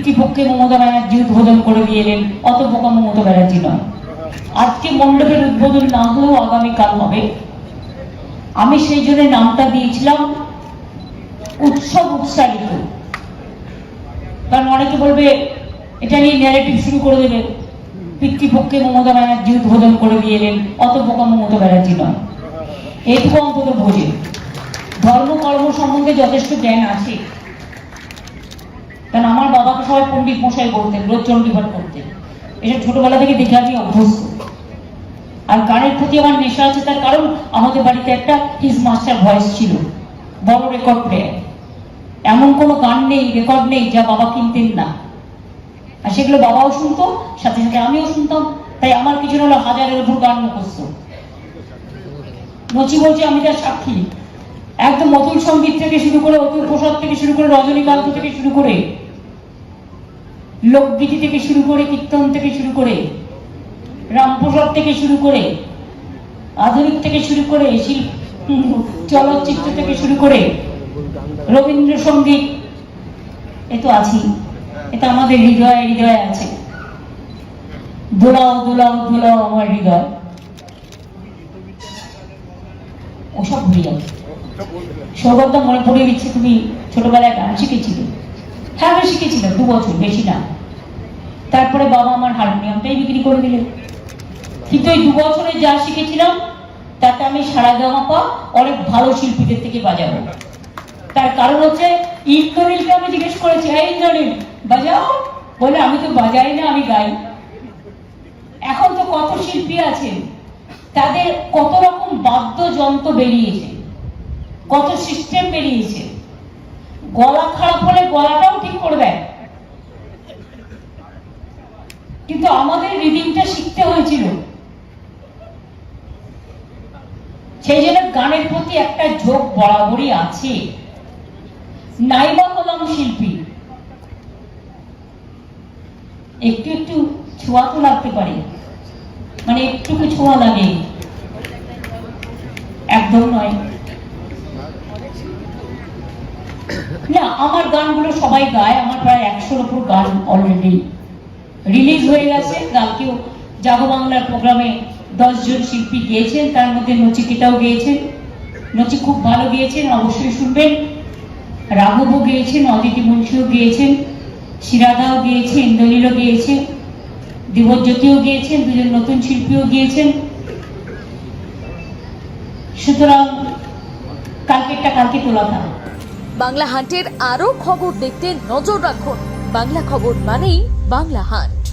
পিতৃপক্ষে মমতা ব্যানার্জি উদ্বোধন করে দিয়ে এলেন, অত বোকা মমতা ব্যানার্জি নয়। আজকে মণ্ডপের উদ্বোধন না হলেও আগামীকাল হবে। আমি সেই জন্য নামটা দিয়েছিলাম উৎসব উৎসাহিত। কারণ অনেকে বলবে এটা নিয়ে ন্যারেটিভ শুরু করে দেবে, পিতৃপক্ষে মমতা ব্যানার্জি উদ্বোধন করে দিয়ে এলেন, অত বোকা মমতা ব্যানার্জি নয়। এইটুকু অন্তত বোঝে, ধর্ম কর্ম সম্বন্ধে যথেষ্ট জ্ঞান আছে। কারণ আমার বাবাকে সবাই পণ্ডিত মশাই বলতেন, রোজ চণ্ডীপাঠ করতেন, এসব ছোটবেলা থেকে দেখে আমি অভ্যস্ত। আর গানের প্রতি আমার নেশা আছে, তার কারণ আমাদের বাড়িতে একটা হিজ মাস্টার ভয়েস ছিল, বড় রেকর্ড প্লেয়ার। এমন কোনো গান নেই, রেকর্ড নেই যা বাবা কিনতেন না, আর সেগুলো বাবাও শুনতো, সাথে সাথে আমিও শুনতাম। তাই আমার কিছু হলো 1000-এর উপর গান মুখস্থ। নচি বলছে আমি তার সাক্ষী। একদম অতুল সঙ্গীত থেকে শুরু করে, অতুল প্রসাদ থেকে শুরু করে, রজনীকান্ত থেকে শুরু করে, লোকগীতি থেকে শুরু করে, কীর্তন থেকে শুরু করে, রামপ্রসাদ থেকে শুরু করে, আধুনিক থেকে শুরু করে, চলচ্চিত্র থেকে শুরু করে, রবীন্দ্রসঙ্গীত, এ তো আছি। এটা আমাদের হৃদয়ে হৃদয়ে আছে। দোলাও দোলাও দোলাও আমার হৃদয়, ওসব ভুলে যাবে। সৌগতদা মনে পড়ে দিচ্ছে, তুমি ছোটবেলায় গান শিখেছিলে? হ্যাঁ আমি শিখেছিলাম 2 বছর, বেশি না। তারপরে বাবা আমার হারমোনিয়ামটাই বিক্রি করে দিলেন। কিন্তু এই 2 বছরে যা শিখেছিলাম তাতে আমি সারেগামাপা অনেক ভালো শিল্পীদের থেকে বাজাবো। তার কারণ হচ্ছে ইন্দ্রনীলকে আমি জিজ্ঞেস করেছি, এই ইন্দ্রনীল বাজাও, বলে আমি তো বাজাই না, আমি গাই। এখন তো কত শিল্পী আছেন, তাদের কত রকম বাদ্যযন্ত্র বেরিয়েছে, কত সিস্টেম বেরিয়েছে, গলা খারাপ হলে গলাটাও ঠিক করে দেয়। কিন্তু আমাদের রিদিমটা শিখতে হয়েছিল। সেই জন্য গানের প্রতি একটা ঝোঁক বরাবরই আছে। নাইবা হলাম শিল্পী, একটু একটু ছোঁয়া তো লাগতে পারে, মানে একটুকু ছোঁয়া লাগে, একদম নয় না। আমার গানগুলো সবাই গায়, আমার প্রায় 100-র উপর গান অলরেডি রিলিজ হয়ে গেছে। কালকেও জাগো বাংলার প্রোগ্রামে 10 জন শিল্পী গিয়েছেন, তার মধ্যে নচিকেতাও গিয়েছেন। নচি খুব ভালো গিয়েছেন, অবশ্যই শুনবেন। রাঘবও গিয়েছেন, অদিতি মুন্সিও গিয়েছেন, শিরাদাও গিয়েছে, ইন্দ্রনীলও গিয়েছে, দিবজ্যোতিও গিয়েছেন, 2 জন নতুন শিল্পীও গিয়েছেন। সুতরাং কালকেরটা কালকে তোলা থাক। বাংলা হান্টের আরও খবর দেখতে নজর রাখুন। বাংলা খবর মানেই বাংলা হান্ট।